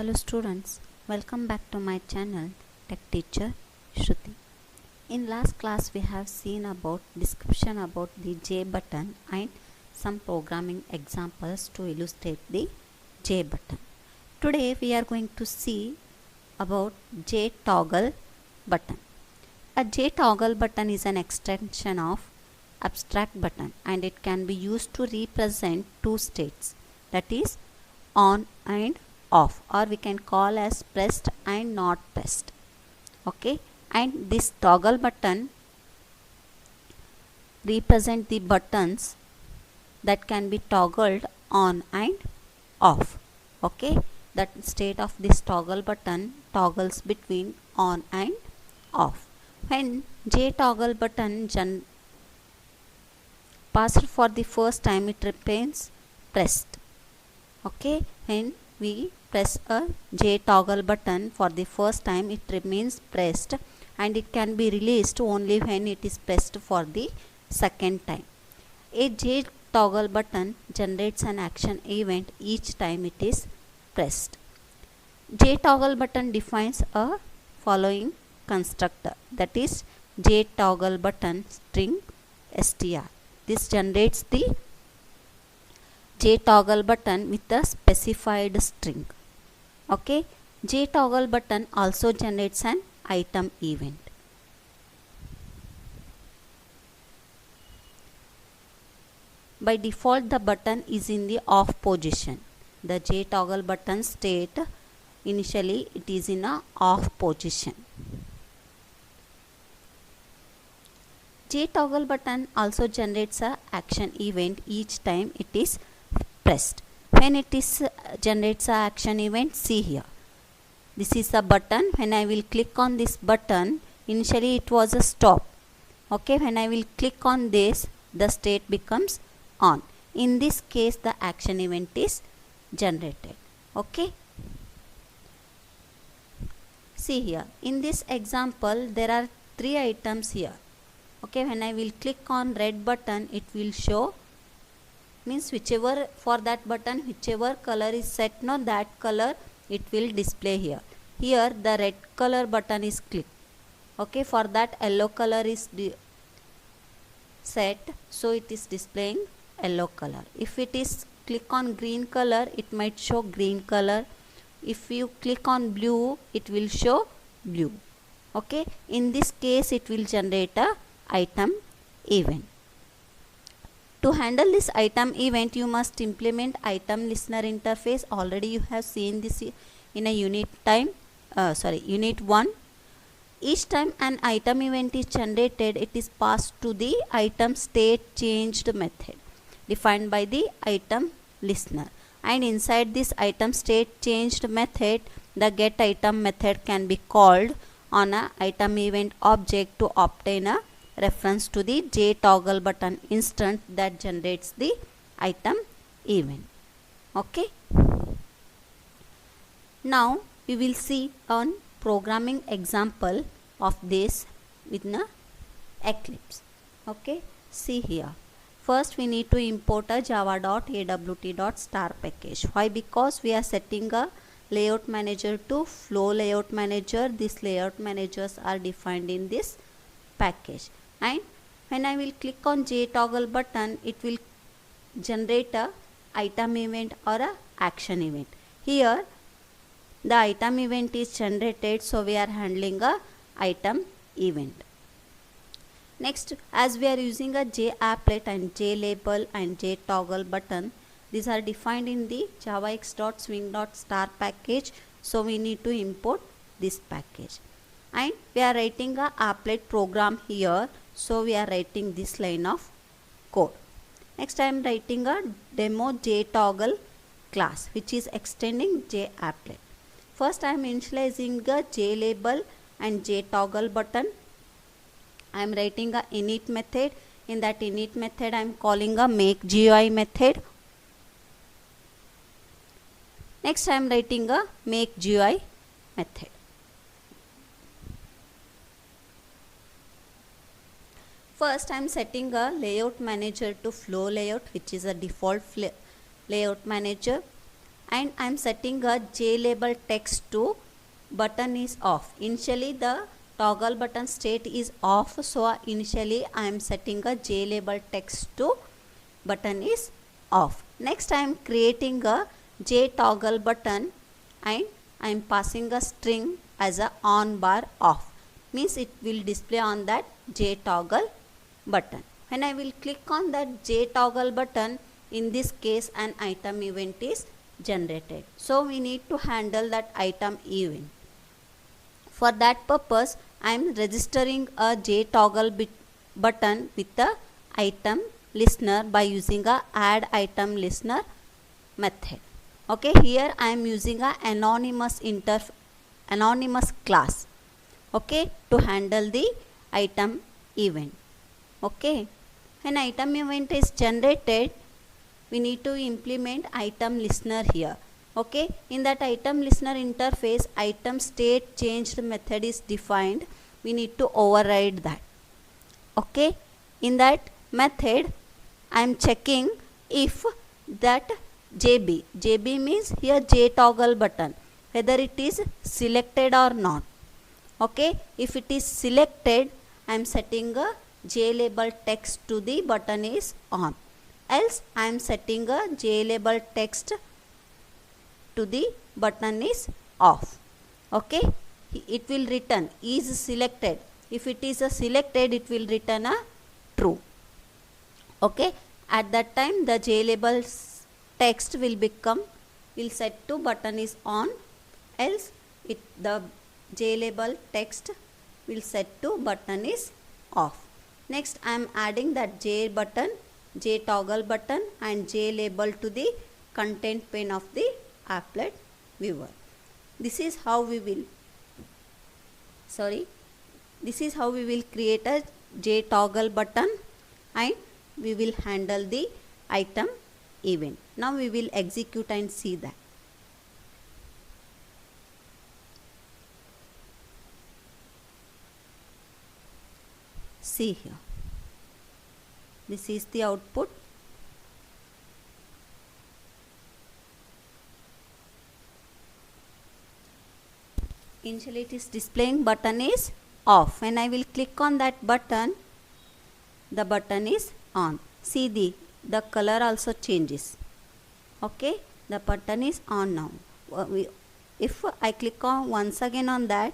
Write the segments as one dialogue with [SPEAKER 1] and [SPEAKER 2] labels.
[SPEAKER 1] Hello students, welcome back to my channel Tech Teacher Shruti. In last class we have seen about description about the J button and some programming examples to illustrate the J button. Today we are going to see about J toggle button. A J toggle button is an extension of abstract button and it can be used to represent two states, that is on and off, or we can call as pressed and not pressed. Okay, and this toggle button represent the buttons that can be toggled on and off. Okay, that state of this toggle button toggles between on and off. When J toggle button passed for the first time, it remains pressed. Okay, when we press a J toggle button for the first time, it remains pressed and it can be released only when it is pressed for the second time. A J toggle button generates an action event each time it is pressed. J toggle button defines a following constructor, that is J toggle button string str. This generates the J toggle button with a specified string. Okay, J toggle button also generates an item event. By default, the button is in the off position. The J toggle button state initially it is in a off position. J toggle button also generates a action event each time it is pressed. When it is generates a action event, see here. This is a button. When I will click on this button, initially it was a stop. Okay, when I will click on this, the state becomes on. In this case, the action event is generated. Okay. See here. In this example, there are three items here. Okay, when I will click on red button, it will show, means whichever for that button, whichever color is set, no, that color it will display here. Here the red color button is clicked. Okay, for that yellow color is set, so it is displaying yellow color. If it is click on green color, it might show green color. If you click on blue, it will show blue. Okay, in this case it will generate a item event. To handle this item event, you must implement item listener interface. Already you have seen this in a unit 1. Each time an item event is generated, it is passed to the item state changed method defined by the item listener. And inside this item state changed method, the get item method can be called on a item event object to obtain a reference to the J toggle button instance that generates the item event. Okay. Now we will see on programming example of this within Eclipse. Okay. See here. First we need to import a java.awt.star package. Why? Because we are setting a layout manager to flow layout manager. These layout managers are defined in this package. And when I will click on J toggle button, it will generate a item event or a action event. Here the item event is generated, so we are handling a item event. Next, as we are using a J applet and J label and J toggle button, these are defined in the javax.swing.star package, so we need to import this package. And we are writing a applet program here, so we are writing this line of code. Next I am writing a demo J toggle class which is extending J applet. First I am initializing a J label and J toggle button. I am writing a init method. In that init method I am calling a make GUI method. Next I am writing a make GUI method. First I am setting a layout manager to flow layout, which is a default layout manager, and I am setting a J label text to button is off. Initially the toggle button state is off, so initially I am setting a J label text to button is off. Next I am creating a J toggle button and I am passing a string as a on bar off, means it will display on that J toggle button. When I will click on that J toggle button, in this case an item event is generated. So we need to handle that item event. For that purpose I am registering a J toggle button with the item listener by using a add item listener method. Okay, here I am using a anonymous class, okay, to handle the item event. Okay, when item event is generated, we need to implement item listener here. Okay, in that item listener interface, item state changed method is defined. We need to override that. Okay, in that method I am checking if that JB means here J toggle button, whether it is selected or not. Okay, if it is selected, I am setting a J label text to the button is on, else I am setting a J label text to the button is off. Okay, it will return is selected. If it is a selected, it will return a true. Okay, at that time the J label text will set to button is on, else the J label text will set to button is off. Next I am adding that J toggle button and J label to the content pane of the applet viewer. This is how we will create a J toggle button and we will handle the item event. Now we will execute and see that. See here, this is the output. Initially it is displaying button is off. When I will click on that button, the button is on. See the color also changes. Okay, the button is on now. If I click on once again on that,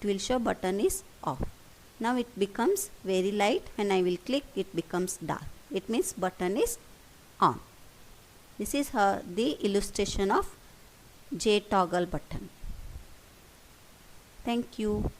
[SPEAKER 1] it will show button is off. Now it becomes very light. When I will click, it becomes dark. It means button is on. This is the illustration of J toggle button. Thank you.